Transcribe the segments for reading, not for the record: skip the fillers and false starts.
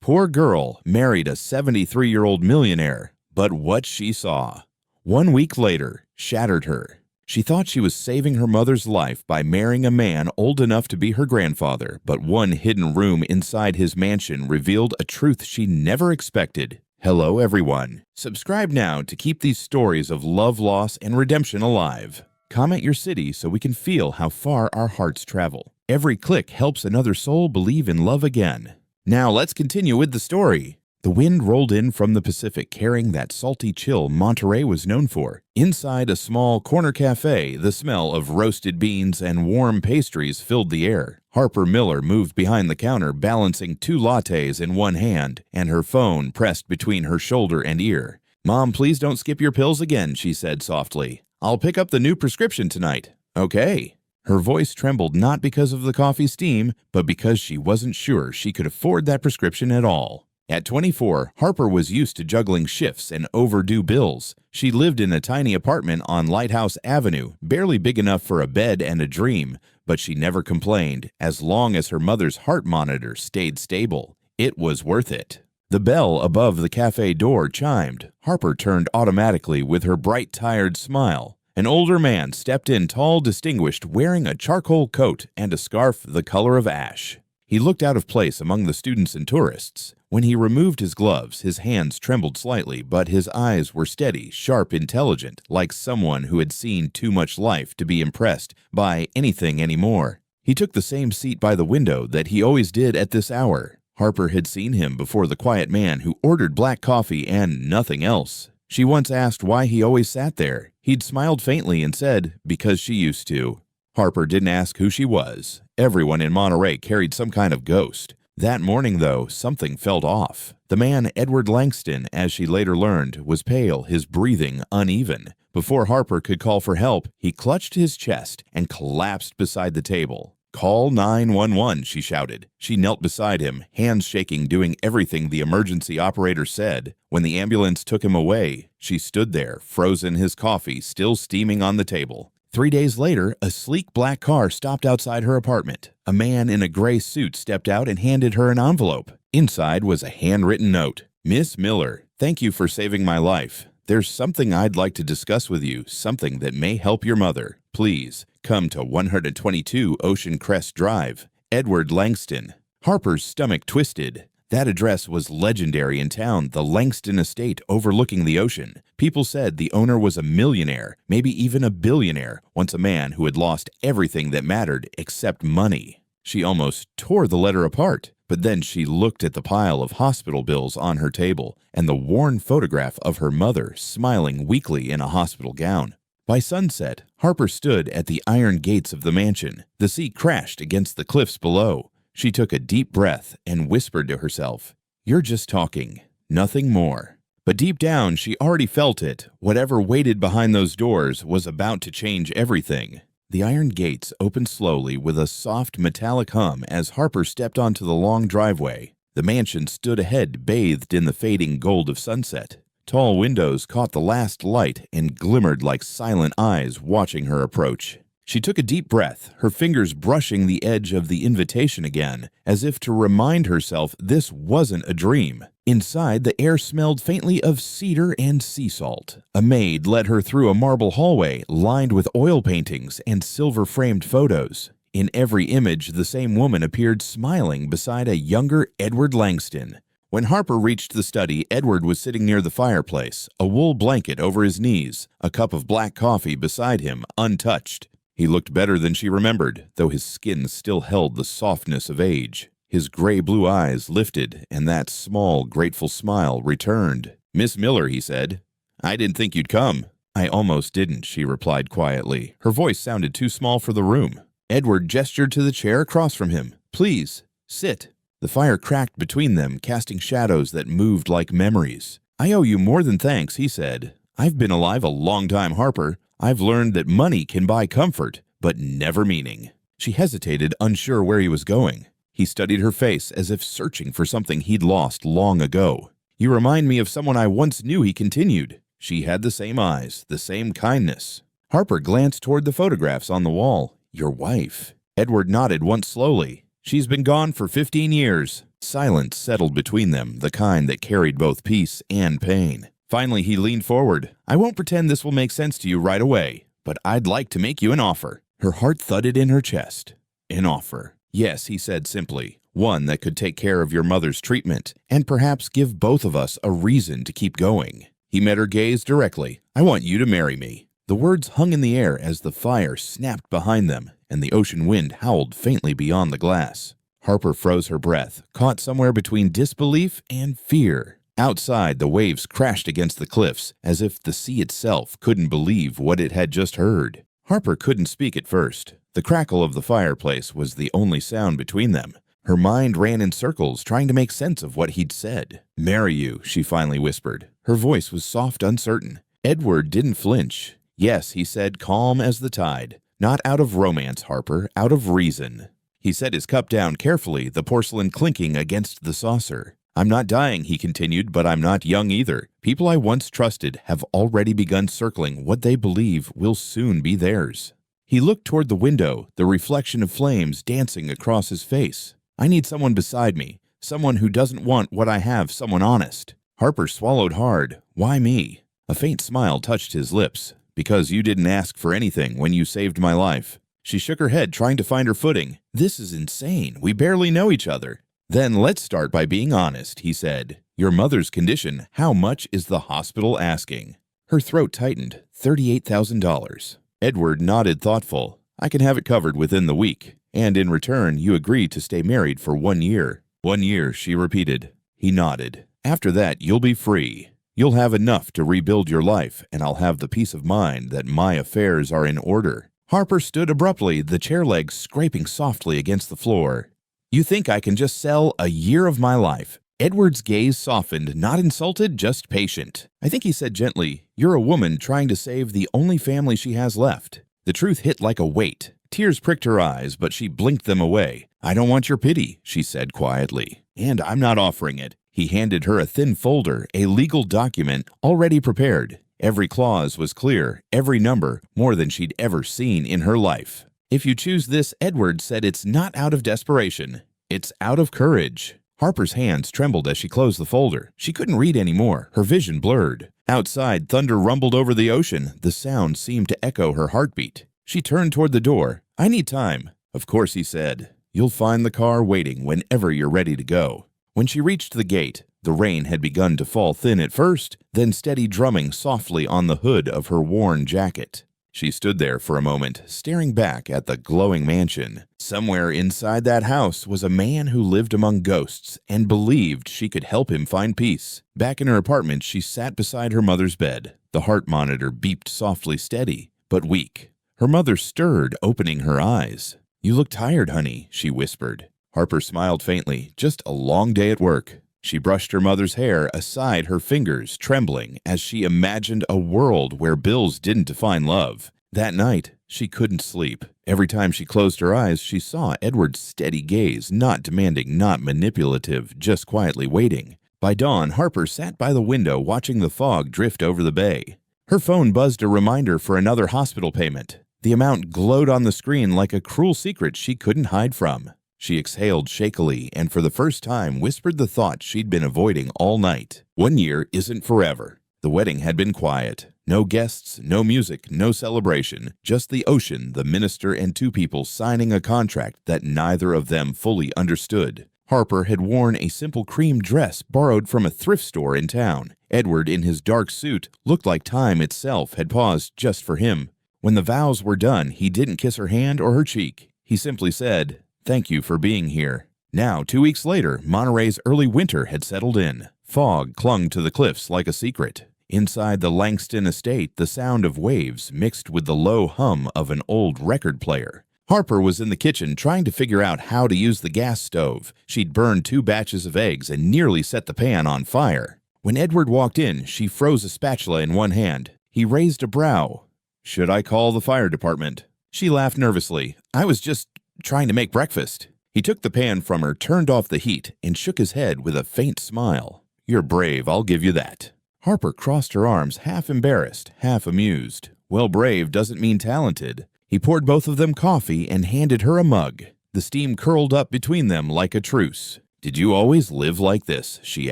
Poor girl married a 73-year-old millionaire, but what she saw 1 week later shattered her. She thought she was saving her mother's life by marrying a man old enough to be her grandfather, but one hidden room inside his mansion revealed a truth she never expected. Hello, everyone. Subscribe now to keep these stories of love, loss, and redemption alive. Comment your city so we can feel how far our hearts travel. Every click helps another soul believe in love again. Now let's continue with the story. The wind rolled in from the Pacific carrying that salty chill Monterey was known for. Inside a small corner cafe, the smell of roasted beans and warm pastries filled the air. Harper Miller moved behind the counter, balancing 2 lattes in one hand and her phone pressed between her shoulder and ear. "Mom, please don't skip your pills again," she said softly. "I'll pick up the new prescription tonight." "Okay." Her voice trembled not because of the coffee steam, but because she wasn't sure she could afford that prescription at all. At 24, Harper was used to juggling shifts and overdue bills. She lived in a tiny apartment on Lighthouse Avenue, barely big enough for a bed and a dream, but she never complained as long as her mother's heart monitor stayed stable. It was worth it. The bell above the cafe door chimed. Harper turned automatically with her bright, tired smile. An older man stepped in, tall, distinguished, wearing a charcoal coat and a scarf the color of ash. He looked out of place among the students and tourists. When he removed his gloves, his hands trembled slightly, but his eyes were steady, sharp, intelligent, like someone who had seen too much life to be impressed by anything anymore. He took the same seat by the window that he always did at this hour. Harper had seen him before, the quiet man who ordered black coffee and nothing else. She once asked why he always sat there. He'd smiled faintly and said, because she used to. Harper didn't ask who she was. Everyone in Monterey carried some kind of ghost. That morning, though, something felt off. The man, Edward Langston, as she later learned, was pale, his breathing uneven. Before Harper could call for help, he clutched his chest and collapsed beside the table. "Call 911, she shouted. She knelt beside him, hands shaking, doing everything the emergency operator said. When the ambulance took him away, she stood there, frozen, his coffee still steaming on the table. 3 days later, a sleek black car stopped outside her apartment. A man in a gray suit stepped out and handed her an envelope. Inside was a handwritten note. "Miss Miller, thank you for saving my life. There's something I'd like to discuss with you, something that may help your mother. Please, come to 122 Ocean Crest Drive. Edward Langston." Harper's stomach twisted. That address was legendary in town, the Langston estate overlooking the ocean. People said the owner was a millionaire, maybe even a billionaire, once a man who had lost everything that mattered except money. She almost tore the letter apart, but then she looked at the pile of hospital bills on her table and the worn photograph of her mother smiling weakly in a hospital gown. By sunset, Harper stood at the iron gates of the mansion. The sea crashed against the cliffs below. She took a deep breath and whispered to herself, "You're just talking, nothing more." But deep down, she already felt it. Whatever waited behind those doors was about to change everything. The iron gates opened slowly with a soft metallic hum as Harper stepped onto the long driveway. The mansion stood ahead, bathed in the fading gold of sunset. Tall windows caught the last light and glimmered like silent eyes watching her approach. She took a deep breath, her fingers brushing the edge of the invitation again, as if to remind herself this wasn't a dream. Inside, the air smelled faintly of cedar and sea salt. A maid led her through a marble hallway lined with oil paintings and silver-framed photos. In every image, the same woman appeared smiling beside a younger Edward Langston. When Harper reached the study, Edward was sitting near the fireplace, a wool blanket over his knees, a cup of black coffee beside him, untouched. He looked better than she remembered, though his skin still held the softness of age. His gray-blue eyes lifted, and that small, grateful smile returned. "Miss Miller," he said, "I didn't think you'd come." "I almost didn't," she replied quietly. Her voice sounded too small for the room. Edward gestured to the chair across from him. "Please, sit." The fire cracked between them, casting shadows that moved like memories. "I owe you more than thanks," he said. "I've been alive a long time, Harper. I've learned that money can buy comfort, but never meaning." She hesitated, unsure where he was going. He studied her face as if searching for something he'd lost long ago. "You remind me of someone I once knew," he continued. She had the same eyes, the same kindness. Harper glanced toward the photographs on the wall. "Your wife." Edward nodded once slowly. She's been gone for 15 years. Silence settled between them, the kind that carried both peace and pain. Finally, he leaned forward. I won't pretend this will make sense to you right away, but I'd like to make you an offer. Her heart thudded in her chest. An offer. Yes, he said simply. One that could take care of your mother's treatment and perhaps give both of us a reason to keep going. He met her gaze directly. I want you to marry me. The words hung in the air as the fire snapped behind them and the ocean wind howled faintly beyond the glass. Harper froze her breath, caught somewhere between disbelief and fear. Outside, the waves crashed against the cliffs as if the sea itself couldn't believe what it had just heard. Harper couldn't speak at first. The crackle of the fireplace was the only sound between them. Her mind ran in circles, trying to make sense of what he'd said. Marry you, she finally whispered. Her voice was soft, uncertain. Edward didn't flinch. Yes, he said, calm as the tide. Not out of romance, Harper, out of reason. He set his cup down carefully, the porcelain clinking against the saucer. I'm not dying, he continued, but I'm not young either. People I once trusted have already begun circling what they believe will soon be theirs. He looked toward the window, the reflection of flames dancing across his face. I need someone beside me, someone who doesn't want what I have, someone honest. Harper swallowed hard. Why me? A faint smile touched his lips. Because you didn't ask for anything when you saved my life. She shook her head, trying to find her footing. This is insane. We barely know each other. Then let's start by being honest, he said. Your mother's condition, how much is the hospital asking? Her throat tightened. $38,000. Edward nodded thoughtful. I can have it covered within the week. And in return, you agree to stay married for 1 year. 1 year, she repeated. He nodded. After that, you'll be free. You'll have enough to rebuild your life, and I'll have the peace of mind that my affairs are in order. Harper stood abruptly, the chair legs scraping softly against the floor. You think I can just sell a year of my life? Edward's gaze softened, not insulted, just patient. I think he said gently, you're a woman trying to save the only family she has left. The truth hit like a weight. Tears pricked her eyes, but she blinked them away. I don't want your pity, she said quietly. And I'm not offering it. He handed her a thin folder, a legal document already prepared. Every clause was clear, every number more than she'd ever seen in her life. If you choose this, Edward said, it's not out of desperation. It's out of courage. Harper's hands trembled as she closed the folder. She couldn't read anymore, her vision blurred. Outside, thunder rumbled over the ocean. The sound seemed to echo her heartbeat. She turned toward the door. I need time. Of course, he said. You'll find the car waiting whenever you're ready to go. When she reached the gate, the rain had begun to fall thin at first, then steady drumming softly on the hood of her worn jacket. She stood there for a moment, staring back at the glowing mansion. Somewhere inside that house was a man who lived among ghosts and believed she could help him find peace. Back in her apartment, she sat beside her mother's bed. The heart monitor beeped softly, steady, but weak. Her mother stirred, opening her eyes. You look tired, honey, she whispered. Harper smiled faintly. Just a long day at work. She brushed her mother's hair aside, her fingers trembling as she imagined a world where bills didn't define love. That night, she couldn't sleep. Every time she closed her eyes, she saw Edward's steady gaze, not demanding, not manipulative, just quietly waiting. By dawn, Harper sat by the window watching the fog drift over the bay. Her phone buzzed a reminder for another hospital payment. The amount glowed on the screen like a cruel secret she couldn't hide from. She exhaled shakily and for the first time whispered the thought she'd been avoiding all night. 1 year isn't forever. The wedding had been quiet. No guests, no music, no celebration. Just the ocean, the minister, and two people signing a contract that neither of them fully understood. Harper had worn a simple cream dress borrowed from a thrift store in town. Edward, in his dark suit, looked like time itself had paused just for him. When the vows were done, he didn't kiss her hand or her cheek. He simply said, "Thank you for being here." Now, 2 weeks later, Monterey's early winter had settled in. Fog clung to the cliffs like a secret. Inside the Langston estate, the sound of waves mixed with the low hum of an old record player. Harper was in the kitchen trying to figure out how to use the gas stove. She'd burned 2 batches of eggs and nearly set the pan on fire. When Edward walked in, she froze a spatula in one hand. He raised a brow. "Should I call the fire department?" She laughed nervously. "I was just trying to make breakfast." He took the pan from her, turned off the heat, and shook his head with a faint smile. "You're brave, I'll give you that." Harper crossed her arms, half embarrassed, half amused. Well, brave doesn't mean talented. He poured both of them coffee and handed her a mug. The steam curled up between them like a truce. "Did you always live like this?" she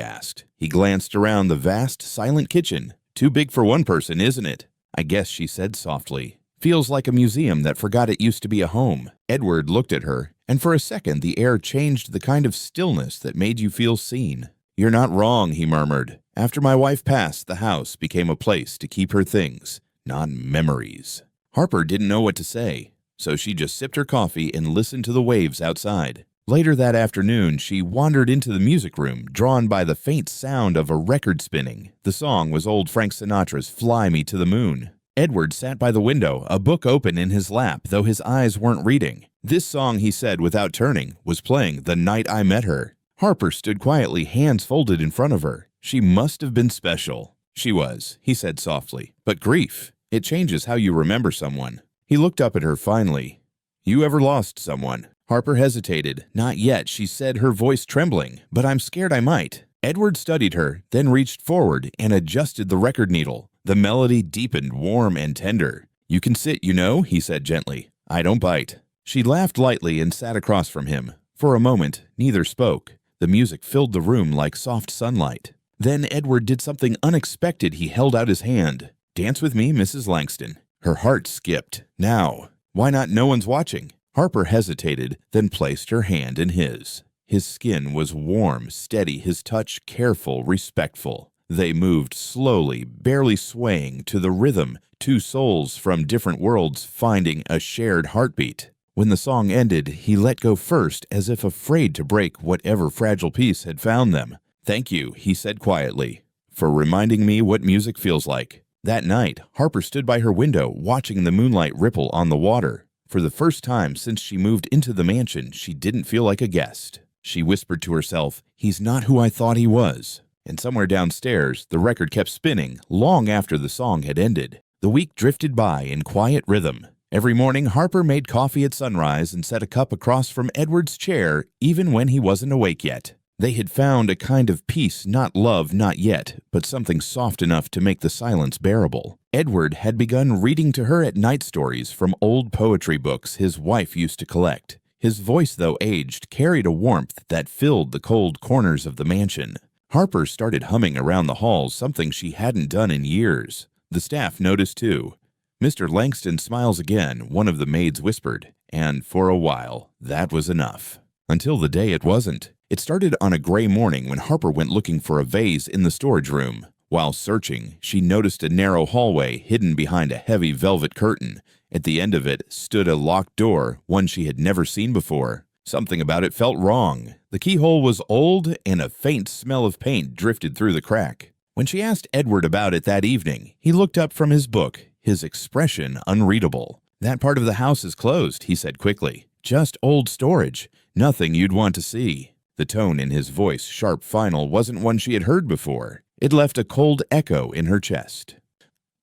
asked. He glanced around the vast, silent kitchen. "Too big for one person, isn't it?" "I guess," she said softly. "Feels like a museum that forgot it used to be a home." Edward looked at her, and for a second the air changed the kind of stillness that made you feel seen. "You're not wrong," he murmured. "After my wife passed, the house became a place to keep her things, not memories." Harper didn't know what to say, so she just sipped her coffee and listened to the waves outside. Later that afternoon, she wandered into the music room, drawn by the faint sound of a record spinning. The song was old Frank Sinatra's "Fly Me to the Moon." Edward sat by the window, a book open in his lap, though his eyes weren't reading. This song, he said without turning, was playing the night I met her. Harper stood quietly, hands folded in front of her. She must have been special. "She was," he said softly. "But grief, it changes how you remember someone." He looked up at her finally. "You ever lost someone?" Harper hesitated. "Not yet," she said, her voice trembling, "but I'm scared I might." Edward studied her, then reached forward and adjusted the record needle. The melody deepened, warm and tender. "You can sit, you know," he said gently. "I don't bite." She laughed lightly and sat across from him. For a moment, neither spoke. The music filled the room like soft sunlight. Then Edward did something unexpected. He held out his hand. "Dance with me, Mrs. Langston." Her heart skipped. Now. Why not? No one's watching. Harper hesitated, then placed her hand in his. His skin was warm, steady, his touch careful, respectful. They moved slowly, barely swaying, to the rhythm, two souls from different worlds finding a shared heartbeat. When the song ended, he let go first, as if afraid to break whatever fragile piece had found them. "Thank you," he said quietly, "for reminding me what music feels like." That night, Harper stood by her window, watching the moonlight ripple on the water. For the first time since she moved into the mansion, she didn't feel like a guest. She whispered to herself, "He's not who I thought he was." And somewhere downstairs, the record kept spinning, long after the song had ended. The week drifted by in quiet rhythm. Every morning, Harper made coffee at sunrise and set a cup across from Edward's chair, even when he wasn't awake yet. They had found a kind of peace, not love, not yet, but something soft enough to make the silence bearable. Edward had begun reading to her at night stories from old poetry books his wife used to collect. His voice, though aged, carried a warmth that filled the cold corners of the mansion. Harper started humming around the halls, something she hadn't done in years. The staff noticed too. "Mr. Langston smiles again," one of the maids whispered, and for a while, that was enough. Until the day it wasn't. It started on a gray morning when Harper went looking for a vase in the storage room. While searching, she noticed a narrow hallway hidden behind a heavy velvet curtain. At the end of it stood a locked door, one she had never seen before. Something about it felt wrong. The keyhole was old, and a faint smell of paint drifted through the crack. When she asked Edward about it that evening, he looked up from his book, his expression unreadable. "That part of the house is closed," he said quickly. "Just old storage. Nothing you'd want to see." The tone in his voice, sharp, final, wasn't one she had heard before. It left a cold echo in her chest.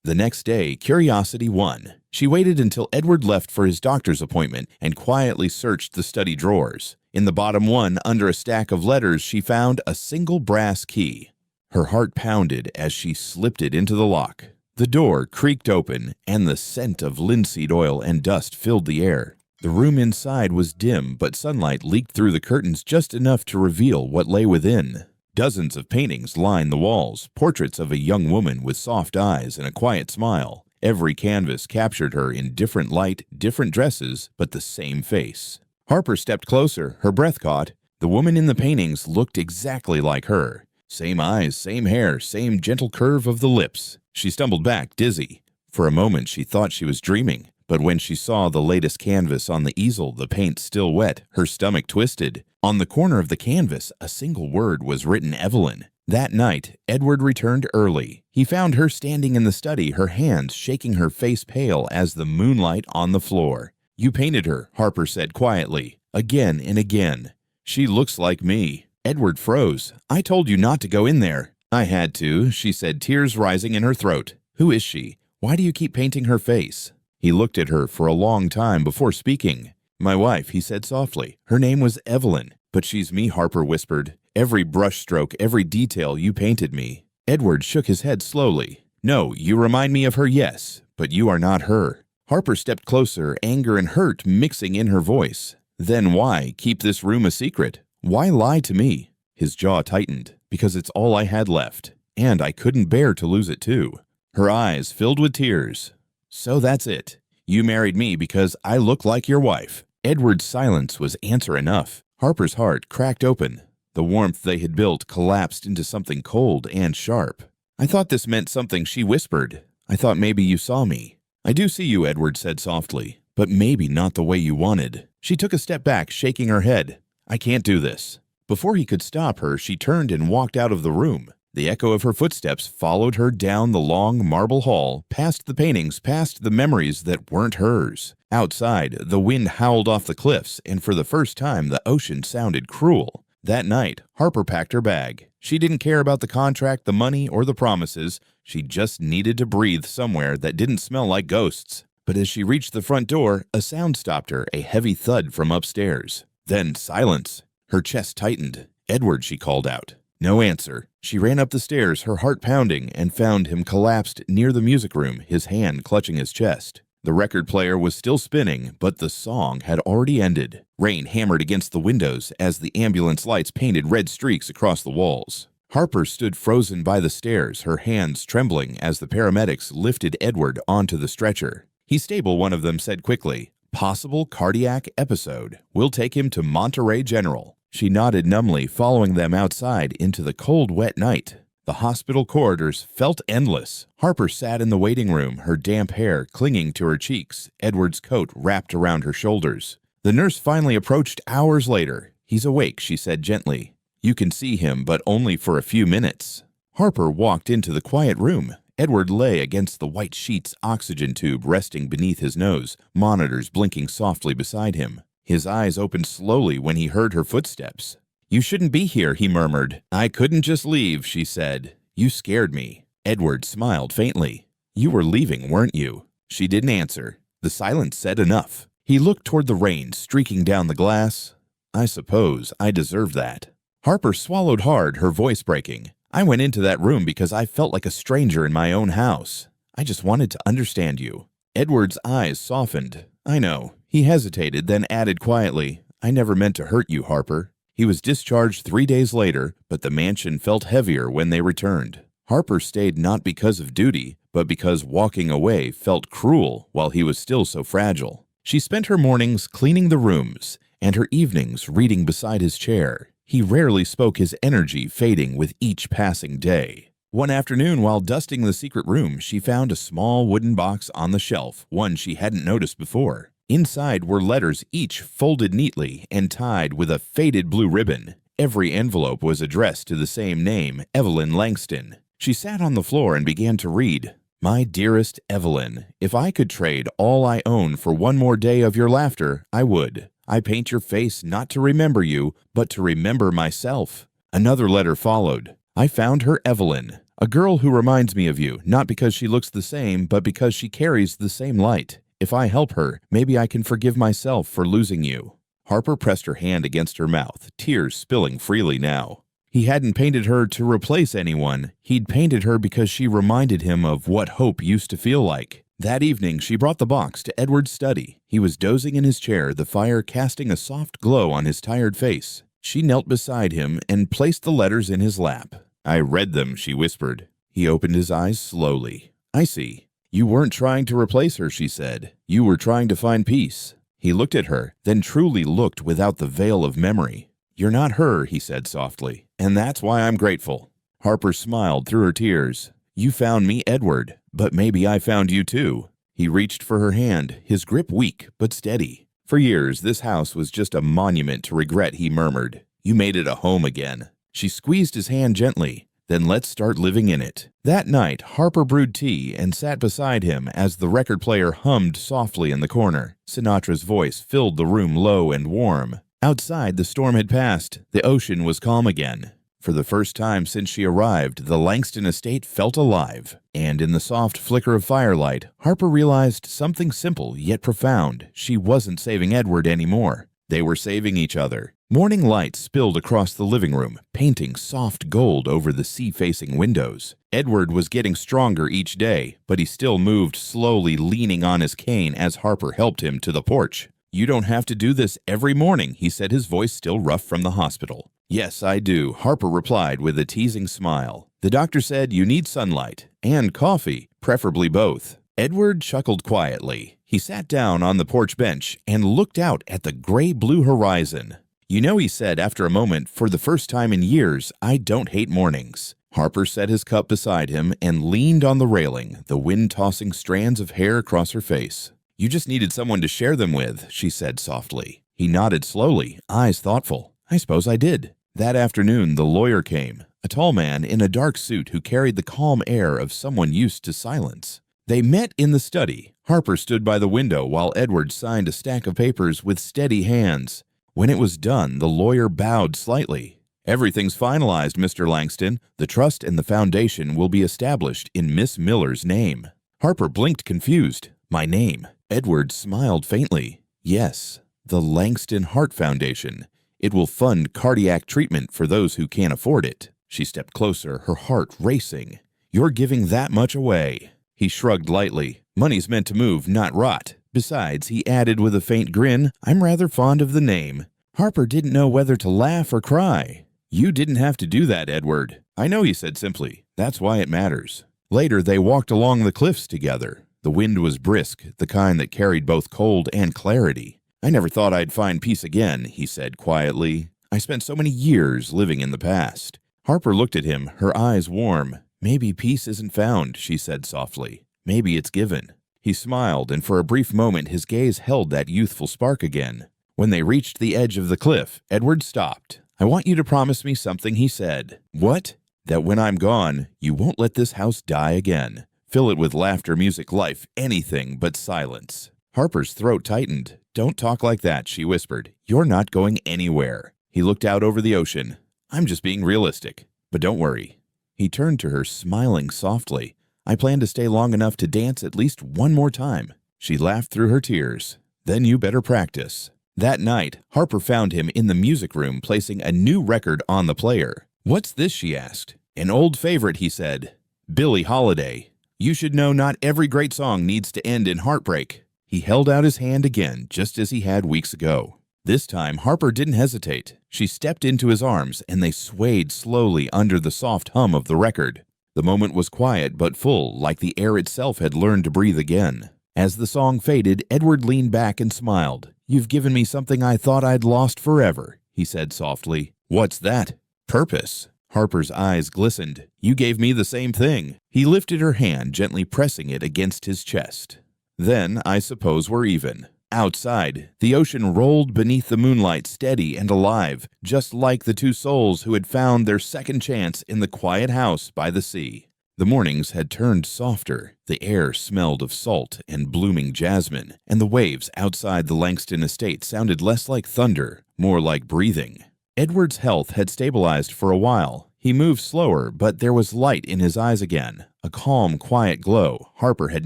The next day, curiosity won. She waited until Edward left for his doctor's appointment and quietly searched the study drawers. In the bottom one, under a stack of letters, she found a single brass key. Her heart pounded as she slipped it into the lock. The door creaked open, and the scent of linseed oil and dust filled the air. The room inside was dim, but sunlight leaked through the curtains just enough to reveal what lay within. Dozens of paintings lined the walls, portraits of a young woman with soft eyes and a quiet smile. Every canvas captured her in different light, different dresses, but the same face. Harper stepped closer, her breath caught. The woman in the paintings looked exactly like her. Same eyes, same hair, same gentle curve of the lips. She stumbled back, dizzy. For a moment she thought she was dreaming. But when she saw the latest canvas on the easel, the paint still wet, her stomach twisted. On the corner of the canvas, a single word was written, "Evelyn." That night, Edward returned early. He found her standing in the study, her hands shaking, her face pale as the moonlight on the floor. "You painted her," Harper said quietly, again and again. "She looks like me." Edward froze. "I told you not to go in there." "I had to," she said, tears rising in her throat. "Who is she? Why do you keep painting her face?" He looked at her for a long time before speaking. "My wife," he said softly. "Her name was Evelyn." "But she's me," Harper whispered. "Every brushstroke, every detail, you painted me." Edward shook his head slowly. "No, you remind me of her, yes, but you are not her." Harper stepped closer, anger and hurt mixing in her voice. Then why keep this room a secret? Why lie to me? His jaw tightened. Because it's all I had left, and I couldn't bear to lose it too. Her eyes filled with tears. So that's it. You married me because I look like your wife. Edward's silence was answer enough. Harper's heart cracked open. The warmth they had built collapsed into something cold and sharp. I thought this meant something, she whispered. I thought maybe you saw me. I do see you, Edward said softly, but maybe not the way you wanted. She took a step back, shaking her head. I can't do this. Before he could stop her, she turned and walked out of the room. The echo of her footsteps followed her down the long marble hall, past the paintings, past the memories that weren't hers. Outside, the wind howled off the cliffs, and for the first time, the ocean sounded cruel. That night, Harper packed her bag. She didn't care about the contract, the money, or the promises. She just needed to breathe somewhere that didn't smell like ghosts. But as she reached the front door, a sound stopped her, a heavy thud from upstairs. Then silence. Her chest tightened. Edward, she called out. No answer. She ran up the stairs, her heart pounding, and found him collapsed near the music room, his hand clutching his chest. The record player was still spinning, but the song had already ended. Rain hammered against the windows as the ambulance lights painted red streaks across the walls. Harper stood frozen by the stairs, her hands trembling as the paramedics lifted Edward onto the stretcher. He's stable, one of them said quickly. Possible cardiac episode. We'll take him to Monterey General. She nodded numbly, following them outside into the cold, wet night. The hospital corridors felt endless. Harper sat in the waiting room, her damp hair clinging to her cheeks, Edward's coat wrapped around her shoulders. The nurse finally approached hours later. He's awake, she said gently. You can see him, but only for a few minutes. Harper walked into the quiet room. Edward lay against the white sheet's oxygen tube resting beneath his nose, monitors blinking softly beside him. His eyes opened slowly when he heard her footsteps. You shouldn't be here, he murmured. I couldn't just leave, she said. You scared me. Edward smiled faintly. You were leaving, weren't you? She didn't answer. The silence said enough. He looked toward the rain streaking down the glass. I suppose I deserve that. Harper swallowed hard, her voice breaking. I went into that room because I felt like a stranger in my own house. I just wanted to understand you. Edward's eyes softened. I know. He hesitated, then added quietly, I never meant to hurt you, Harper. He was discharged 3 days later, but the mansion felt heavier when they returned. Harper stayed not because of duty, but because walking away felt cruel while he was still so fragile. She spent her mornings cleaning the rooms and her evenings reading beside his chair. He rarely spoke, his energy fading with each passing day. One afternoon, while dusting the secret room, she found a small wooden box on the shelf, one she hadn't noticed before. Inside were letters, each folded neatly and tied with a faded blue ribbon. Every envelope was addressed to the same name, Evelyn Langston. She sat on the floor and began to read. My dearest Evelyn, if I could trade all I own for one more day of your laughter, I would. I paint your face not to remember you, but to remember myself. Another letter followed. I found her Evelyn, a girl who reminds me of you, not because she looks the same, but because she carries the same light. If I help her, maybe I can forgive myself for losing you. Harper pressed her hand against her mouth, tears spilling freely now. He hadn't painted her to replace anyone. He'd painted her because she reminded him of what hope used to feel like. That evening, she brought the box to Edward's study. He was dozing in his chair, the fire casting a soft glow on his tired face. She knelt beside him and placed the letters in his lap. I read them, she whispered. He opened his eyes slowly. I see. You weren't trying to replace her, she said. You were trying to find peace. He looked at her, then truly looked without the veil of memory. You're not her, he said softly, and that's why I'm grateful. Harper smiled through her tears. You found me, Edward, but maybe I found you too. He reached for her hand, his grip weak but steady. For years, this house was just a monument to regret, he murmured. You made it a home again. She squeezed his hand gently. Then let's start living in it. That night, Harper brewed tea and sat beside him as the record player hummed softly in the corner. Sinatra's voice filled the room low and warm. Outside, the storm had passed. The ocean was calm again. For the first time since she arrived, the Langston estate felt alive. And in the soft flicker of firelight, Harper realized something simple yet profound. She wasn't saving Edward anymore. They were saving each other. Morning light spilled across the living room, painting soft gold over the sea-facing windows. Edward was getting stronger each day, but he still moved slowly, leaning on his cane as Harper helped him to the porch. "You don't have to do this every morning," he said, his voice still rough from the hospital. "Yes, I do," Harper replied with a teasing smile. "The doctor said you need sunlight and coffee, preferably both." Edward chuckled quietly. He sat down on the porch bench and looked out at the gray-blue horizon. "You know," he said after a moment, "for the first time in years, I don't hate mornings." Harper set his cup beside him and leaned on the railing, the wind tossing strands of hair across her face. "You just needed someone to share them with," she said softly. He nodded slowly, eyes thoughtful. "I suppose I did." That afternoon, the lawyer came, a tall man in a dark suit who carried the calm air of someone used to silence. They met in the study. Harper stood by the window while Edward signed a stack of papers with steady hands. When it was done, the lawyer bowed slightly. "Everything's finalized, Mr. Langston. The trust and the foundation will be established in Miss Miller's name." Harper blinked confused. "My name?" Edward smiled faintly. "Yes, the Langston Heart Foundation. It will fund cardiac treatment for those who can't afford it." She stepped closer, her heart racing. "You're giving that much away." He shrugged lightly. "Money's meant to move, not rot." Besides, he added with a faint grin, "I'm rather fond of the name." Harper didn't know whether to laugh or cry. "You didn't have to do that, Edward." "I know," he said simply. "That's why it matters." Later, they walked along the cliffs together. The wind was brisk, the kind that carried both cold and clarity. "I never thought I'd find peace again," he said quietly. "I spent so many years living in the past." Harper looked at him, her eyes warm. "Maybe peace isn't found," she said softly. "Maybe it's given." He smiled, and for a brief moment his gaze held that youthful spark again. When they reached the edge of the cliff, Edward stopped. "I want you to promise me something," he said. "What?" "That when I'm gone, you won't let this house die again. Fill it with laughter, music, life, anything but silence." Harper's throat tightened. "Don't talk like that," she whispered. "You're not going anywhere." He looked out over the ocean. "I'm just being realistic. But don't worry." He turned to her, smiling softly. "I plan to stay long enough to dance at least one more time." She laughed through her tears. "Then you better practice." That night, Harper found him in the music room placing a new record on the player. "What's this?" she asked. "An old favorite," he said. "Billie Holiday. You should know not every great song needs to end in heartbreak." He held out his hand again, just as he had weeks ago. This time, Harper didn't hesitate. She stepped into his arms, and they swayed slowly under the soft hum of the record. The moment was quiet but full, like the air itself had learned to breathe again. As the song faded, Edward leaned back and smiled. "You've given me something I thought I'd lost forever," he said softly. "What's that?" "Purpose." Harper's eyes glistened. "You gave me the same thing." He lifted her hand, gently pressing it against his chest. "Then I suppose we're even." Outside, the ocean rolled beneath the moonlight, steady and alive, just like the two souls who had found their second chance in the quiet house by the sea. The mornings had turned softer. The air smelled of salt and blooming jasmine, and the waves outside the Langston estate sounded less like thunder, more like breathing. Edward's health had stabilized for a while. He moved slower, but there was light in his eyes again, a calm, quiet glow Harper had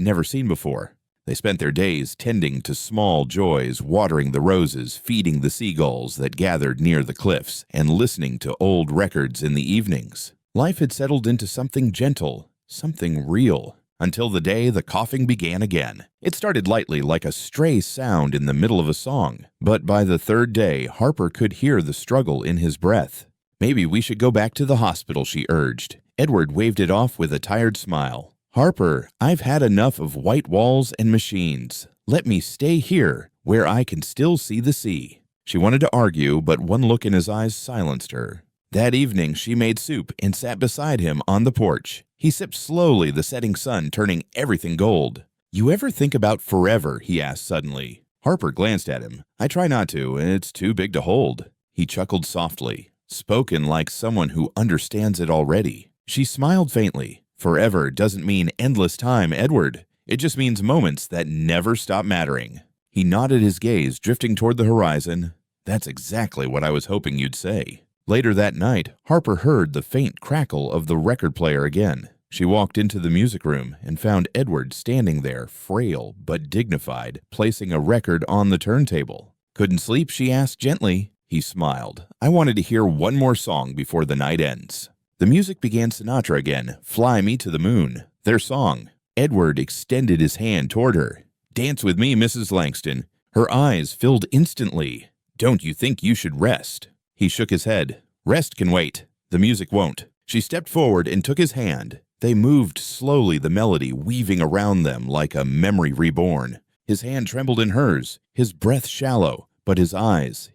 never seen before. They spent their days tending to small joys, watering the roses, feeding the seagulls that gathered near the cliffs, and listening to old records in the evenings. Life had settled into something gentle, something real, until the day the coughing began again. It started lightly, like a stray sound in the middle of a song, but by the third day, Harper could hear the struggle in his breath. "Maybe we should go back to the hospital," she urged. Edward waved it off with a tired smile. "Harper, I've had enough of white walls and machines. Let me stay here, where I can still see the sea." She wanted to argue, but one look in his eyes silenced her. That evening, she made soup and sat beside him on the porch. He sipped slowly, the setting sun turning everything gold. "You ever think about forever?" he asked suddenly. Harper glanced at him. "I try not to. It's too big to hold." He chuckled softly, spoken like someone who understands it already. She smiled faintly. "Forever doesn't mean endless time, Edward. It just means moments that never stop mattering." He nodded, his gaze drifting toward the horizon. "That's exactly what I was hoping you'd say." Later that night, Harper heard the faint crackle of the record player again. She walked into the music room and found Edward standing there, frail but dignified, placing a record on the turntable. "Couldn't sleep?" she asked gently. He smiled. "I wanted to hear one more song before the night ends." The music began Sinatra again, "Fly Me to the Moon," their song. Edward extended his hand toward her. "Dance with me, Mrs. Langston." Her eyes filled instantly. "Don't you think you should rest?" He shook his head. "Rest can wait. The music won't." She stepped forward and took his hand. They moved slowly, the melody weaving around them like a memory reborn. His hand trembled in hers, his breath shallow, but his eyes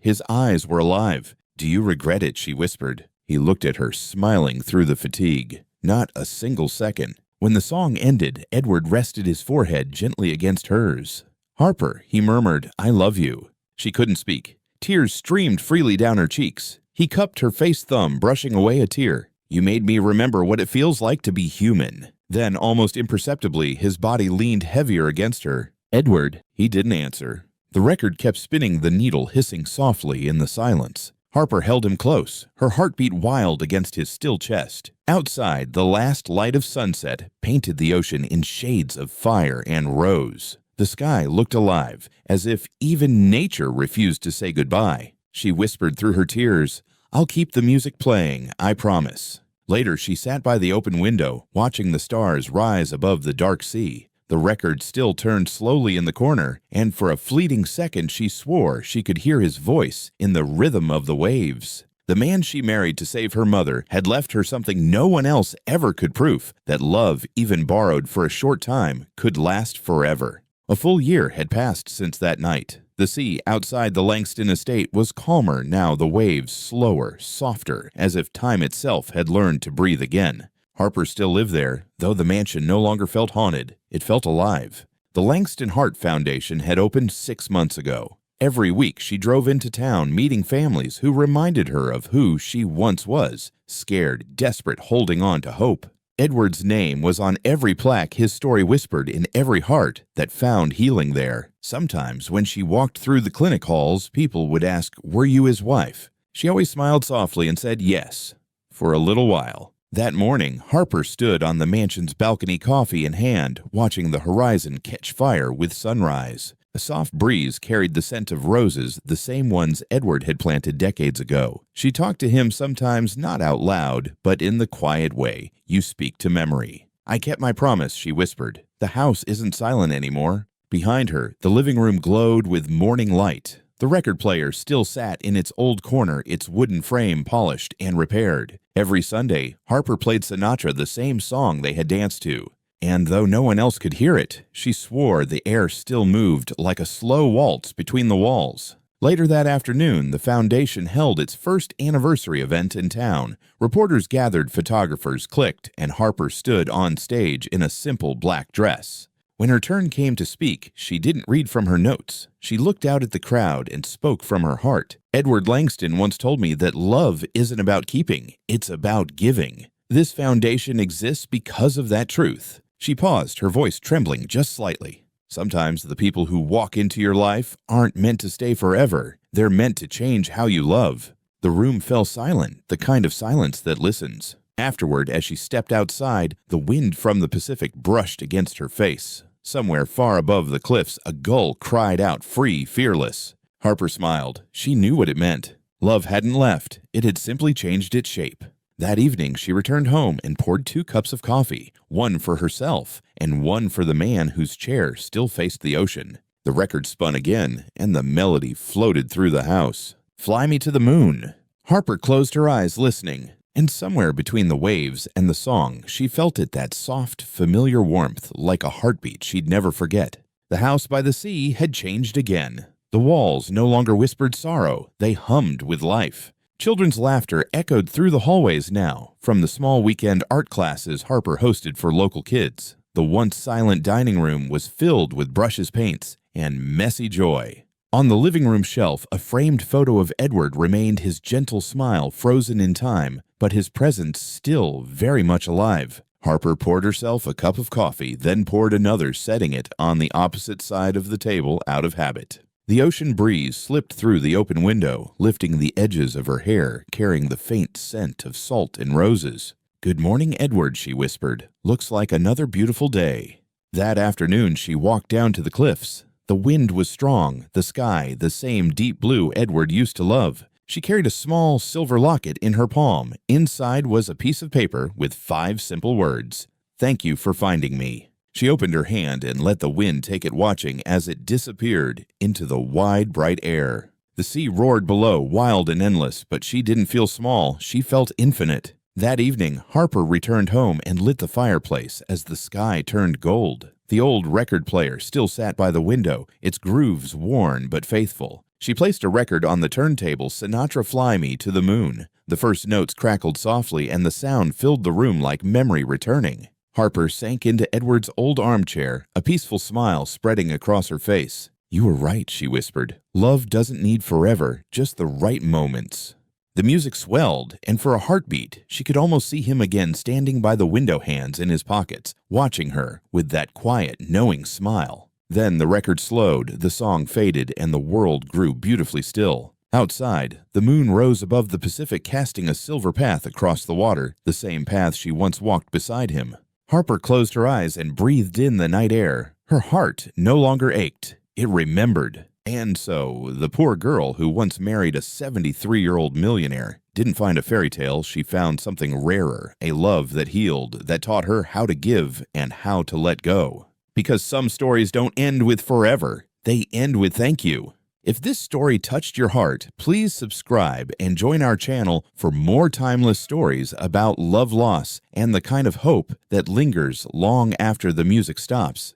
were alive. "Do you regret it?" she whispered. He looked at her, smiling through the fatigue. Not a single second. When the song ended, Edward rested his forehead gently against hers. "Harper," he murmured, "I love you." She couldn't speak. Tears streamed freely down her cheeks. He cupped her face thumb, brushing away a tear. "You made me remember what it feels like to be human." Then, almost imperceptibly, his body leaned heavier against her. "Edward," he didn't answer. The record kept spinning, the needle hissing softly in the silence. Harper held him close, her heartbeat wild against his still chest. Outside, the last light of sunset painted the ocean in shades of fire and rose. The sky looked alive, as if even nature refused to say goodbye. She whispered through her tears, "I'll keep the music playing, I promise." Later, she sat by the open window, watching the stars rise above the dark sea. The record still turned slowly in the corner, and for a fleeting second she swore she could hear his voice in the rhythm of the waves. The man she married to save her mother had left her something no one else ever could prove, that love, even borrowed for a short time, could last forever. A full year had passed since that night. The sea outside the Langston estate was calmer now, the waves slower, softer, as if time itself had learned to breathe again. Harper still lived there, though the mansion no longer felt haunted. It felt alive. The Langston Hart Foundation had opened 6 months ago. Every week she drove into town, meeting families who reminded her of who she once was, scared, desperate, holding on to hope. Edward's name was on every plaque, his story whispered in every heart that found healing there. Sometimes when she walked through the clinic halls, people would ask, "Were you his wife?" She always smiled softly and said yes, for a little while. That morning, Harper stood on the mansion's balcony, coffee in hand, watching the horizon catch fire with sunrise. A soft breeze carried the scent of roses, the same ones Edward had planted decades ago. She talked to him sometimes not out loud, but in the quiet way you speak to memory. "I kept my promise," she whispered. "The house isn't silent anymore." Behind her, the living room glowed with morning light. The record player still sat in its old corner, its wooden frame polished and repaired. Every Sunday, Harper played Sinatra, the same song they had danced to. And though no one else could hear it, she swore the air still moved like a slow waltz between the walls. Later that afternoon, the foundation held its first anniversary event in town. Reporters gathered, photographers clicked, and Harper stood on stage in a simple black dress. When her turn came to speak, she didn't read from her notes. She looked out at the crowd and spoke from her heart. "Edward Langston once told me that love isn't about keeping, it's about giving. This foundation exists because of that truth." She paused, her voice trembling just slightly. "Sometimes the people who walk into your life aren't meant to stay forever. They're meant to change how you love." The room fell silent, the kind of silence that listens. Afterward, as she stepped outside, the wind from the Pacific brushed against her face. Somewhere far above the cliffs, a gull cried out, free, fearless. Harper smiled. She knew what it meant. Love hadn't left. It had simply changed its shape. That evening, she returned home and poured 2 cups of coffee, one for herself and one for the man whose chair still faced the ocean. The record spun again, and the melody floated through the house. "Fly me to the moon." Harper closed her eyes, listening. And somewhere between the waves and the song, she felt it, that soft, familiar warmth, like a heartbeat she'd never forget. The house by the sea had changed again. The walls no longer whispered sorrow, they hummed with life. Children's laughter echoed through the hallways now, from the small weekend art classes Harper hosted for local kids. The once silent dining room was filled with brushes, paints, and messy joy. On the living room shelf, a framed photo of Edward remained, his gentle smile frozen in time, but his presence still very much alive. Harper poured herself a cup of coffee, then poured another, setting it on the opposite side of the table out of habit. The ocean breeze slipped through the open window, lifting the edges of her hair, carrying the faint scent of salt and roses. "Good morning, Edward," she whispered. "Looks like another beautiful day." That afternoon, she walked down to the cliffs. The wind was strong, the sky the same deep blue Edward used to love. She carried a small silver locket in her palm. Inside was a piece of paper with 5 simple words. "Thank you for finding me." She opened her hand and let the wind take it, watching as it disappeared into the wide, bright air. The sea roared below, wild and endless, but she didn't feel small, she felt infinite. That evening, Harper returned home and lit the fireplace as the sky turned gold. The old record player still sat by the window, its grooves worn but faithful. She placed a record on the turntable, Sinatra Fly Me to the Moon. The first notes crackled softly, and the sound filled the room like memory returning. Harper sank into Edward's old armchair, a peaceful smile spreading across her face. "You were right," she whispered. "Love doesn't need forever, just the right moments." The music swelled, and for a heartbeat, she could almost see him again, standing by the window, hands in his pockets, watching her with that quiet, knowing smile. Then the record slowed, the song faded, and the world grew beautifully still. Outside, the moon rose above the Pacific, casting a silver path across the water, the same path she once walked beside him. Harper closed her eyes and breathed in the night air. Her heart no longer ached. It remembered. And so, the poor girl who once married a 73-year-old millionaire didn't find a fairy tale. She found something rarer, a love that healed, that taught her how to give and how to let go. Because some stories don't end with forever, they end with thank you. If this story touched your heart, please subscribe and join our channel for more timeless stories about love loss and the kind of hope that lingers long after the music stops.